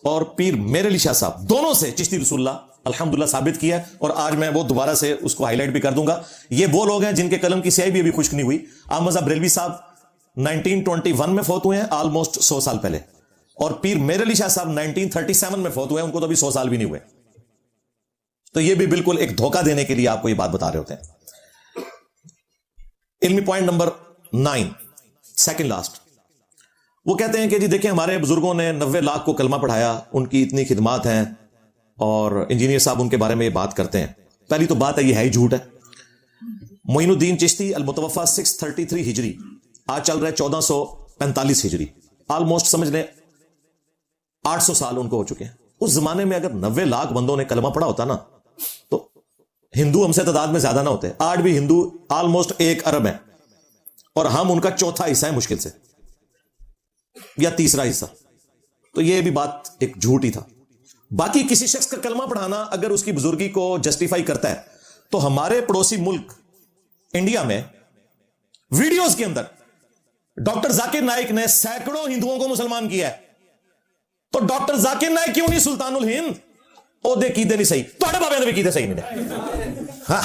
اور پیر میر علی شاہ صاحب دونوں سے چشتی رسول اللہ الحمدللہ ثابت کیا ہے، اور آج میں وہ دوبارہ سے اس کو ہائی لائٹ بھی کر دوں گا۔ یہ وہ لوگ ہیں جن کے قلم کی سیاہی بھی ابھی خشک نہیں ہوئی۔ احمد بریلوی صاحب 1921 میں فوت ہوئے ہیں، آلموسٹ 100 سال پہلے، اور پیر میر علی شاہ صاحب 1937 میں فوت ہوئے ہیں، ان کو تو ابھی 100 سال بھی نہیں ہوئے۔ تو یہ بھی بالکل ایک دھوکہ دینے کے لیے آپ کو یہ بات بتا رہے ہوتے ہیں۔ علمی پوائنٹ نمبر 9، سیکنڈ لاسٹ، وہ کہتے ہیں کہ جی دیکھیں ہمارے بزرگوں نے 90 لاکھ کو کلمہ پڑھایا، ان کی اتنی خدمات ہیں، اور انجینئر صاحب ان کے بارے میں یہ بات کرتے ہیں۔ پہلی تو بات ہے یہ ہے ہی جھوٹ ہے۔ معین الدین چشتی المتوفا 633 ہجری، آج چل رہا ہے 1445 ہجری، آلموسٹ سمجھ لیں 800 سال ان کو ہو چکے ہیں۔ اس زمانے میں اگر 90 لاکھ بندوں نے کلمہ پڑھا ہوتا نا تو ہندو ہم سے تعداد میں زیادہ نہ ہوتے۔ آج بھی ہندو آلموسٹ 1 ارب ہے، اور ہم ان کا چوتھا حصہ ہے مشکل سے، یا تیسرا حصہ، تو یہ بھی بات ایک جھوٹ ہی تھا۔ باقی کسی شخص کا کلمہ پڑھانا اگر اس کی بزرگی کو جسٹیفائی کرتا ہے، تو ہمارے پڑوسی ملک انڈیا میں ویڈیوز کے اندر ڈاکٹر ذاکر نائک نے سینکڑوں ہندوؤں کو مسلمان کیا ہے، تو ڈاکٹر ذاکر نائک کیوں نہیں سلطان الہند؟ او دے کیدے نہیں صحیح، توڑے بابے نے بھی کیدے صحیح نہیں دے۔ ہاں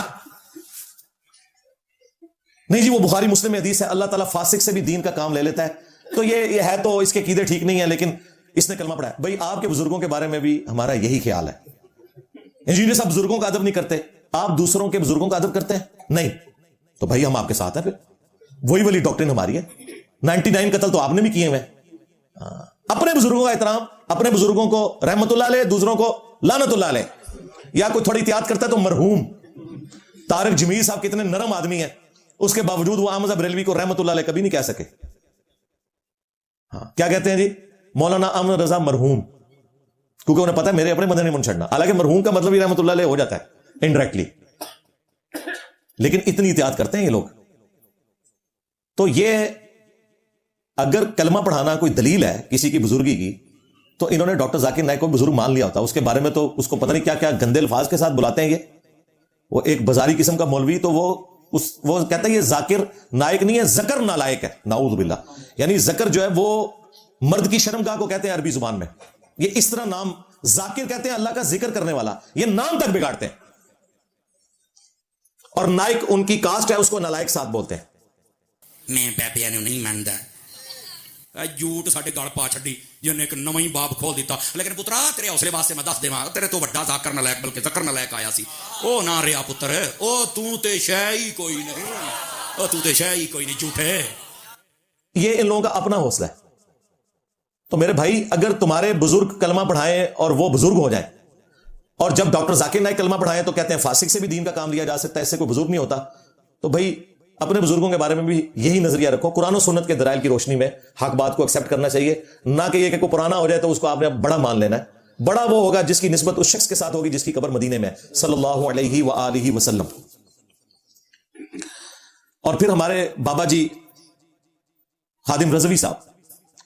نہیں جی وہ بخاری مسلم حدیث ہے، اللہ تعالیٰ فاسق سے بھی دین کا کام لے لیتا ہے، تو یہ ہے تو اس کے قیدے ٹھیک نہیں ہے، لیکن اس نے کلمہ پڑھا ہے۔ بھائی آپ کے بزرگوں کے بارے میں بھی ہمارا یہی خیال ہے۔ انجینئر صاحب بزرگوں کا ادب نہیں کرتے، آپ دوسروں کے بزرگوں کا ادب کرتے ہیں؟ نہیں، تو بھائی ہم آپ کے ساتھ ہیں، پھر وہی والی ڈاکٹرن ہماری ہے۔ 99 قتل تو آپ نے بھی کیے ہوئے۔ اپنے بزرگوں کا احترام، اپنے بزرگوں کو رحمت اللہ علیہ، دوسروں کو لعنت اللہ علیہ، یا کوئی تھوڑی احتیاط کرتا ہے تو مرحوم طارق جمیل صاحب کتنے نرم آدمی ہیں، اس کے باوجود وہ احمد بریلوی کو رحمت اللہ علیہ کبھی نہیں کہہ سکے۔ ہاں کیا کہتے ہیں جی؟ مولانا احمد رضا مرحوم، क्योंकि उन्हें पता है मेरे अपने बंदे नहीं मुंह छड़ना, हालांकि मरहूम का मतलब ही रहमतुल्लाह अलैह हो जाता है इनडायरेक्टली, लेकिन इतनी एहतियात करते हैं ये लोग। तो ये अगर कलमा पढ़ाना कोई दलील है किसी की बुजुर्गी की, तो इन्होंने डॉक्टर जाकिर नाइक को बुजुर्ग मान लिया होता, उसके बारे में तो उसको पता नहीं क्या क्या गंदे अल्फाज के साथ बुलाते हैं ये, वो एक बाजारी किस्म का मौलवी, तो वो कहता है ये जाकिर नाइक नहीं है, जकर नालायक है, नाऊज़ बिल्लाह। यानी जकर जो है वो मर्द की शर्मगाह को कहते हैं अरबी जुबान में, ये इस तरह नाम जाकिर कहते हैं अल्लाह का जिक्र करने वाला, ये नाम तक बिगाड़ते हैं। और नाइक उनकी कास्ट है, उसको नालायक साथ बोलते हैं। मैं बैबिया नहीं मानता, झूठ साडे गल पा छड्डी जिन्हें एक नवा ही बाब खोल दिता। लेकिन पुत्रा तेरे हौसले वास्ते मैं दस देवां, तेरे तो वड्डा जाकर नालायक बल्कि जकर नालायक आया सी, ओ ना रिया पुत्र, ओ तू ते शै ही कोई नहीं, ओ तू ते शै ही कोई नहीं, झूठे। ये इन लोगों का अपना हौसला है। तो मेरे भाई, अगर तुम्हारे बुजुर्ग कलमा पढ़ाएं और वो बुजुर्ग हो जाए, और जब डॉक्टर जाकिर नाइक कलमा पढ़ाएं तो कहते हैं फासिक से भी दीन का काम लिया जा सकता है, इससे कोई बुजुर्ग नहीं होता, तो भाई अपने बुजुर्गों के बारे में भी यही नजरिया रखो, कुरान और सुन्नत के दलाइल की रोशनी में हक बात को एक्सेप्ट करना चाहिए, ना कि ये कि कोई पुराना हो जाए तो उसको आपने बड़ा मान लेना है। बड़ा वो होगा जिसकी निस्बत उस शख्स के साथ होगी जिसकी कब्र मदीने में सल्लल्लाहु अलैहि व आलिहि वसल्लम। और फिर हमारे बाबा जी खादिम रज़वी साहब,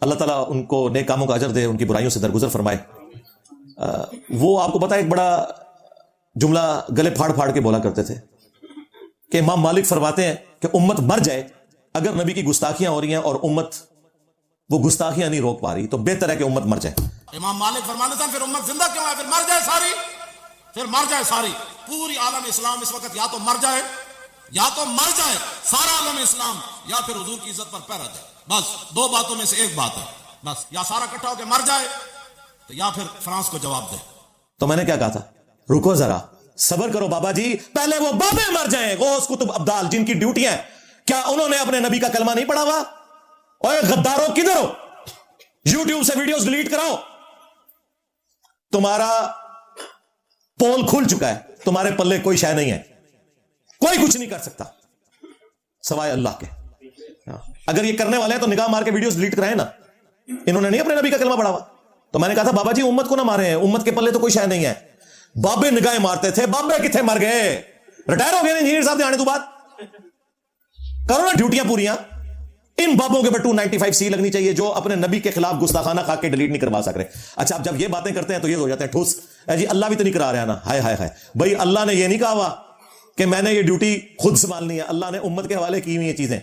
अल्लाह ताला उनको नेक कामों का अजर दे, उनकी बुराइयों से दरगुजर फरमाए। वो आपको पता है एक बड़ा जुमला गले फाड़ फाड़ के बोला करते थे कि इमाम मालिक फरमाते हैं कि उम्मत मर जाए अगर नबी की गुस्ताखियां हो रही हैं और उम्मत वो गुस्ताखियां नहीं रोक पा रही, तो बेहतर है कि उम्मत मर जाए। इमाम मालिक फरमाते थे फिर उम्मत जिंदा क्यों है, फिर मर जाए सारी, फिर मर जाए सारी। पूरी आलम इस्लाम इस वक्त या तो मर जाए, या तो मर जाए सारा आलम इस्लाम, या फिर हुजूर की इज्जत पर पैरा जाए। बस दो बातों में से एक बात है, बस या सारा इकट्ठा होकर मर जाए, तो या फिर फ्रांस को जवाब दे। तो मैंने क्या कहा था, रुको जरा, सबर करो बाबा जी, पहले वो बाबे मर जाएं, गौस कुतुब अब्दाल जिनकी ड्यूटी है, क्या उन्होंने अपने नबी का कलमा नहीं पढ़ा हुआ? ओए गद्दारों, किधर हो? यूट्यूब से वीडियोस डिलीट कराओ, तुम्हारा पोल खुल चुका है, तुम्हारे पल्ले कोई शय नहीं है, कोई कुछ नहीं कर सकता सवाए अल्लाह के। अगर ये करने वाले हैं तो निगाह मार के वीडियोस डिलीट कराएं ना, इन्होंने नहीं अपने नबी का कलमा पढ़ा हुआ। तो मैंने कहा था बाबा जी उम्मत को ना मारे हैं, उम्मत के पल्ले तो कोई शय नहीं है। बाबे निगाहें मारते थे, बाबे कितने मर गए, रिटायर हो गए इंजीनियर साहब ने आने तो बात करो ना ड्यूटियां पूरियां। इन बाबों के ऊपर 295C लगनी चाहिए जो अपने नबी के खिलाफ गुस्ताखाना खा के डिलीट नहीं करवा सक रहे। अच्छा, अब जब ये बातें करते हैं तो ये हो जाते हैं ठूस, जी अल्लाह भी तो नहीं करा रहा ना, हाय हाय हाय। भाई अल्लाह ने ये नहीं कहा हुआ कि मैंने ये ड्यूटी खुद संभालनी है, अल्लाह ने उम्मत के हवाले की हुई ये चीजें।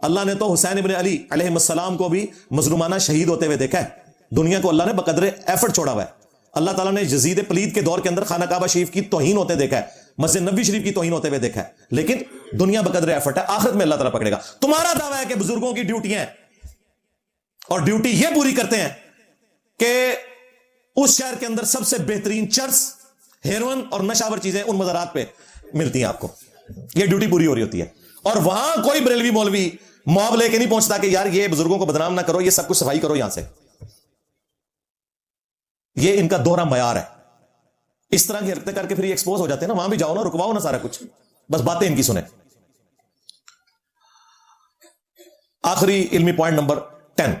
अल्लाह ने तो हुसैन इब्न अली अलैहिस्सलाम को भी मजलूमाना शहीद होते हुए देखा है, दुनिया को अल्लाह ने बकदरे एफर्ट छोड़ा हुआ है। अल्लाह ताला ने यजीद पलीद के दौर के अंदर खाना काबा शरीफ की तौहीन होते देखा है, मस्जिद नबी शरीफ की तौहीन होते हुए देखा है, लेकिन दुनिया बकदरे एफर्ट है, आखिरत में अल्लाह ताला पकड़ेगा। तुम्हारा दावा है कि बुजुर्गों की ड्यूटियां हैं, और ड्यूटी ये पूरी करते हैं कि उस शहर के अंदर सबसे बेहतरीन चर्स, हेरोइन और नशावर चीजें उन मज़ारात पे मिलती हैं आपको, ये ड्यूटी पूरी हो रही होती है। और वहां कोई बरेलवी मौलवी मॉब लेके नहीं पहुंचता कि यार ये बुजुर्गों को बदनाम ना करो, ये सब कुछ सफाई करो यहां से। ये इनका दोहरा मयार है। इस तरह की हरकतें करके फिर ये एक्सपोज हो जाते हैं ना, वहां भी जाओ ना, रुकवाओ ना सारा कुछ, बस बातें इनकी सुने। आखिरी इल्मी पॉइंट नंबर 10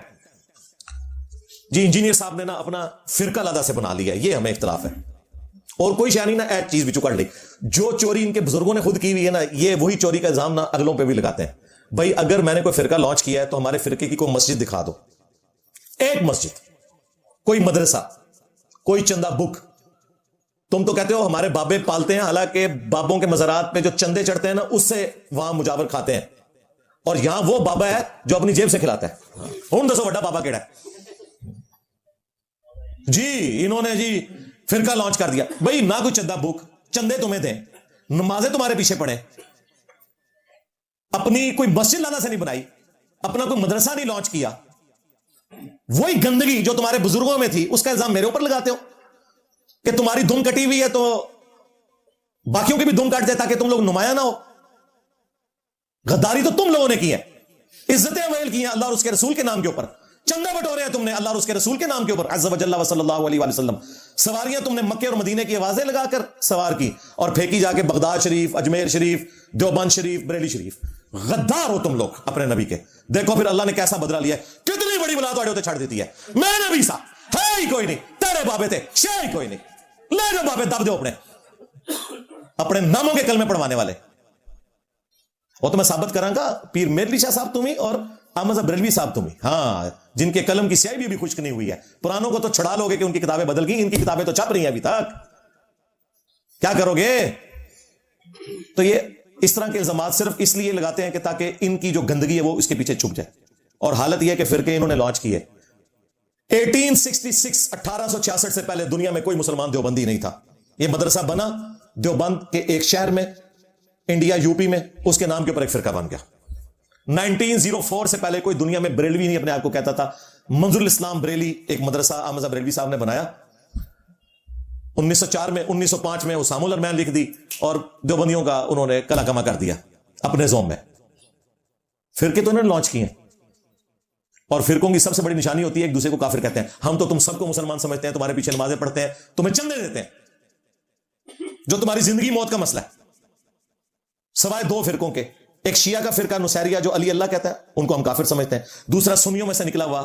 जी, इंजीनियर साहब ने ना अपना फिरका लदा से बना लिया, ये हमें इख्तलाफ है, और कोई शानी ना ऐड चीज भी चुकड़ ली। जो चोरी इनके बुजुर्गों ने खुद की हुई है ना, ये वही चोरी का इल्जाम ना अगलों पे भी लगाते हैं। भाई अगर मैंने कोई फिरका लॉन्च किया है तो हमारे फिरके की कोई मस्जिद दिखा दो, एक मस्जिद, कोई मदरसा, कोई चंदा बुक। तुम तो कहते हो हमारे बाबे पालते हैं, हालांकि बाबों के मज़ारात पे जो चंदे चढ़ते हैं ना उससे वहां मुजावर खाते हैं, और यहां वो बाबा है जो अपनी जेब से खिलाता है। हूं दसो बड़ा बाबा केड़ा जी, इन्होंने जी फिरका लॉन्च कर दिया। भाई ना कोई चंदा बुक, चंदे तुम्हें दें, नमाजें तुम्हारे पीछे पड़े, अपनी कोई मस्जिद लाना से नहीं बनाई, अपना कोई मदरसा नहीं लॉन्च किया, वही गंदगी जो तुम्हारे बुजुर्गों में थी उसका इल्जाम मेरे ऊपर लगाते हो कि तुम्हारी धुन कटी हुई है तो बाकियों की भी धुन काट दे ताकि तुम लोग नुमाया ना हो। गद्दारी तो तुम लोगों ने की है, इज्जतें अवेल की हैं अल्लाह और उसके रसूल के नाम के ऊपर, चंदा बटोरे हैं तुमने अल्लाह और उसके रसूल के नाम के ऊपर अज़्ज़ा व जल्ला व सल्लल्लाहु अलैहि वसल्लम। सवारियां तुमने मक्के और मदीने की आवाजें लगाकर सवार की और फेंकी जाके बगदाद शरीफ, अजमेर शरीफ, देवबंद शरीफ, बरेली शरीफ। गद्दार हो तुम लोग अपने नबी के। देखो फिर अल्लाह ने कैसा बदला लिया है, कितनी बड़ी बला तो छड़ देती है। मैं नबी सा है ही कोई नहीं, मेरे बाबे थे, शेर कोई नहीं, ले जाओ बाबे, दब दो अपने नामों के कलमे पढ़वाने वाले। और तो मैं साबित करांगा, पीर मेरली शाह साहब तुम्ही और अहमद बरेलवी साहब तुम्ही, हाँ, जिनके कलम की स्याही भी खुश्क नहीं हुई है। पुरानों को तो छड़ा लोगे कि उनकी किताबें बदल गई, इनकी किताबें तो छप रही हैं अभी तक, क्या करोगे? तो ये इस तरह के इल्जामात सिर्फ इसलिए लगाते हैं कि ताकि इनकी जो गंदगी है वो इसके पीछे छुप जाए। और हालत यह है कि फिरके इन्होंने लॉन्च किए 1866, 1866 से पहले दुनिया में कोई मुसलमान देवबंदी नहीं था। यह मदरसा बना देवबंद के एक शहर में, इंडिया यूपी में, उसके नाम के ऊपर एक फिरका बन गया। 1904 से पहले कोई दुनिया में बरेलवी नहीं अपने आप को कहता था। मंजूरुल इस्लाम बरेली एक मदरसा अहमद बरेलवी साहब ने बनाया 1904 में, 1905 में उसामुल अरमान लिख दी और देवबंदियों का उन्होंने कला कमा कर दिया अपने जोम में। फिरके तो उन्होंने लॉन्च किए और फिरकों की सबसे बड़ी निशानी होती है एक दूसरे को काफिर कहते हैं। हम तो तुम सबको मुसलमान समझते हैं, तुम्हारे पीछे नमाजें पढ़ते हैं, तुम्हें चंदे देते हैं, जो तुम्हारी जिंदगी मौत का मसला है। सवाए दो फिरकों के, एक शिया का फिरका नुसैरिया जो अली अल्लाह कहता है, उनको हम काफिर समझते हैं। दूसरा सुन्नियों में से निकला हुआ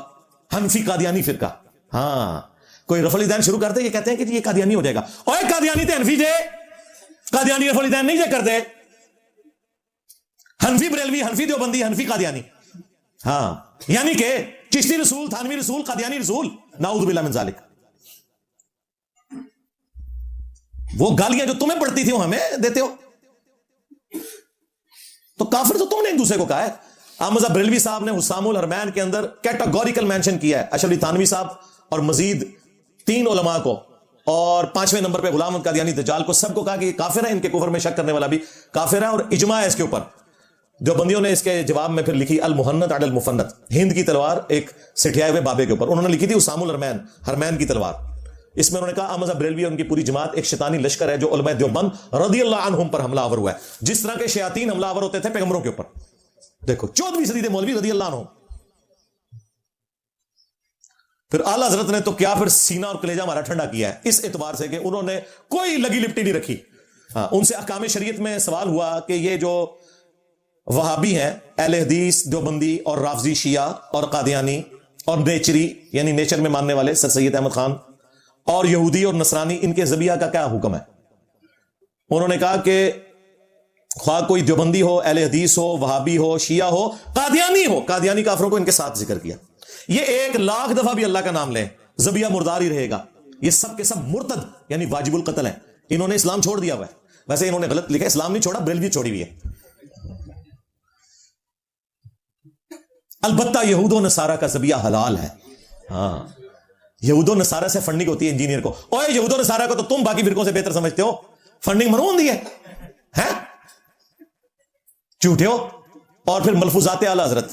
हनफी कादियानी फिरका। हाँ, कोई रफल दैन शुरू करते ये कहते हैं कि ये कादियानी हो जाएगा। ओए कादियानी ते हनफी जे, कादियानी रफल दैन नहीं जे कर दे, हनफी बरेलवी, हनफी देवबंदी, हनफी कादियानी। हाँ, यानी कि चिश्ती रसूल, थानवी रसूल, कादियानी रसूल, नाऊज़ु बिल्लाह मिन ज़ालिक। वो गालियां जो तुम्हें पड़ती थी वो हमें देते हो, तो काफिर तो तुमने एक दूसरे को कहा है। अहमद बरेलवी साहब ने हुस्सामुल अरमान के अंदर कैटेगोरिकल मेंशन किया है अशरफ अली थानवी साहब और मजीद 3 उलमा को, और 5वें नंबर पे गुलाम अहमद कादियानी दज्जाल को, सबको कहा कि ये काफिर है, इनके कुफर में शक करने वाला भी काफिर है और इजमा है इसके ऊपर। जो बंदियों ने इसके जवाब में फिर लिखी अल मुहन्नत अल मुफन्नत, हिंद की तलवार एक सिठियाए हुए बाबे के ऊपर, उन्होंने लिखी थी हुस्सामुल अरमान, हरमैन की तलवार। इसमें उन्होंने कहा अहमद बरेलवी और उनकी पूरी जमात एक शैतानी लश्कर है जो उलमा देवबंद रदियल्लाहु अन्हुम पर हमलावर हुआ है, जिस तरह के शयातीन हमलावर होते थे पैगंबरों के ऊपर। देखो 14वीं सदी के मौलवी रदियल्लाहु अन्हु। फिर आला हजरत ने तो क्या फिर सीना और कलेजा हमारा ठंडा किया है इस एतबार से कि उन्होंने कोई लगी लिपटी नहीं रखी। उनसे अहकाम शरीयत में सवाल हुआ कि ये जो वहाबी हैं, अहले हदीस, देवबंदी और राफजी शिया और कादियानी और नेचरी यानी नेचर में मानने वाले सर सैयद अहमद खान और यहूदी और नसरानी, इनके जबिया का क्या हुक्म है? उन्होंने कहा कि ख्वाह कोई देवबंदी हो, अहले हदीस हो, वहाबी हो, शिया हो, कादियानी हो, कादियानी काफिरों को इनके साथ जिक्र किया। ये 1,00,000 दफा भी अल्लाह का नाम लें, जबिया मुर्दार ही रहेगा। ये सब के सब मुर्तद यानी वाजिबुल कत्ल है, इन्होंने इस्लाम छोड़ दिया हुआ है। वैसे इन्होंने गलत लिखा, इस्लाम नहीं छोड़ा, बरेलवी छोड़ी हुई है। अलबत्ता यहूदो नसारा का जबिया हलाल है। हाँ, यहूदो नसारा से फंडिंग होती है इंजीनियर को। ओए यहूदो नसारा को तो तुम बाकी फिरकों से बेहतर समझते हो, फंडिंग मरहून दी है, झूठे हो। और फिर मलफूजात आला हजरत,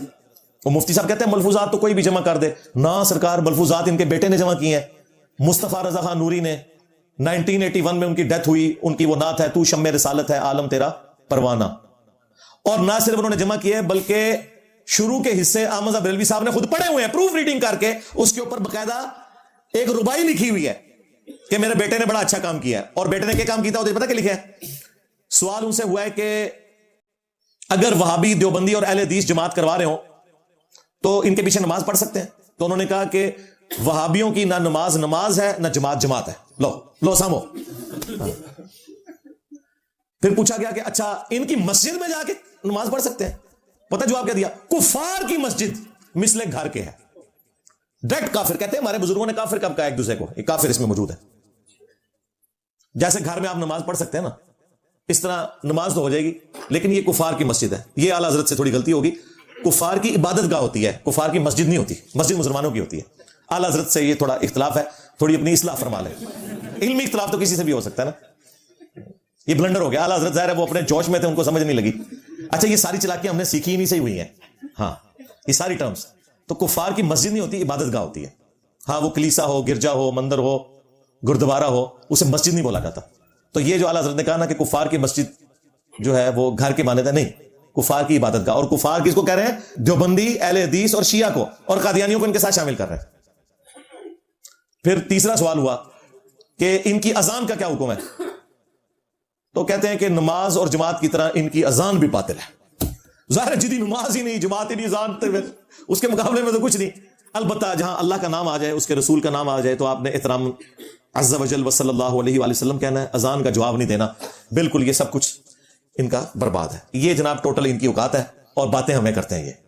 वो मुफ्ती साहब कहते हैं मलफूजात तो कोई भी जमा कर दे ना सरकार, मलफूजात इनके बेटे ने जमा किए हैं। मुस्तफा रजा खान नूरी ने 1981 में उनकी डेथ हुई, उनकी वो नात है तू शम्मे रिसालत है आलम तेरा परवाना। और ना सिर्फ उन्होंने जमा किए बल्कि शुरू के हिस्से अहमद बरेलवी साहब ने खुद पढ़े हुए हैं, प्रूफ रीडिंग करके उसके ऊपर बकायदा एक रुबाई लिखी हुई है कि मेरे बेटे ने बड़ा अच्छा काम किया है। और बेटे ने क्या काम किया था पता क्या लिखा है? सवाल उनसे हुआ है कि अगर वहाबी, देवबंदी और अहले हदीस जमात करवा रहे हो तो इनके पीछे नमाज पढ़ सकते हैं? तो उन्होंने कहा कि वहाबियों की ना नमाज है ना जमात है। लो सामो। फिर पूछा गया कि अच्छा इनकी मस्जिद में जाके नमाज पढ़ सकते हैं? पता जवाब क्या दिया? कुफार की मस्जिद मिसले घर के है। डायरेक्ट काफिर कहते हैं। हमारे बुजुर्गों ने काफिर कब कहा एक दूसरे को? एक काफिर इसमें मौजूद है। जैसे घर में आप नमाज पढ़ सकते हैं ना, इस तरह नमाज तो हो जाएगी, लेकिन ये कुफार की मस्जिद है। ये आला हजरत से थोड़ी गलती होगी। कुफार की इबादत गाह होती है, कुफार की मस्जिद नहीं होती, मस्जिद मुसलमानों की होती है। आला हजरत से ये थोड़ा इख्तिलाफ है, थोड़ी अपनी इस्लाह फरमा लें। इल्मी इख्तिलाफ तो किसी से भी हो सकता है ना, ये ब्लंडर हो गया। आला हजरत ज़ाहिर है वो अपने जोश में थे, उनको समझ नहीं लगी। अच्छा ये सारी चालाकियां हमने सीखी नहीं, सही हुई हैं। हाँ, ये सारी टर्म्स तो कुफार की मस्जिद नहीं होती, इबादत गाह होती है। हाँ, वो कलीसा हो, गिरजा हो, मंदिर हो, गुरुद्वारा हो, उसे मस्जिद नहीं बोला जाता। तो ये जो आला हजरत ने कहा ना कि कुफार की मस्जिद जो है वो घर की मान्यता नहीं, कुफार की इबादत गाह। और कुफार किसको कह रहे हैं? देवबंदी, अहले हदीस और शिया को और कादियानियों को इनके साथ शामिल कर रहे हैं। फिर तीसरा सवाल हुआ कि इनकी अजान का क्या हुक्म है? तो कहते हैं कि नमाज और जमात की तरह इनकी अजान भी बातिल है। ज़ाहिर है जिदी नमाज ही नहीं, जमात ही नहीं, अजान उसके मुकाबले में तो कुछ नहीं। البتہ جہاں اللہ کا نام آ جائے, اس کے رسول کا نام آ جائے, تو آپ نے احترام عز و جل و صلی اللہ علیہ وآلہ وسلم کہنا ہے, اذان کا جواب نہیں دینا. بالکل یہ سب کچھ ان کا برباد ہے. یہ جناب ٹوٹل ان کی اوقات ہے اور باتیں ہمیں کرتے ہیں یہ.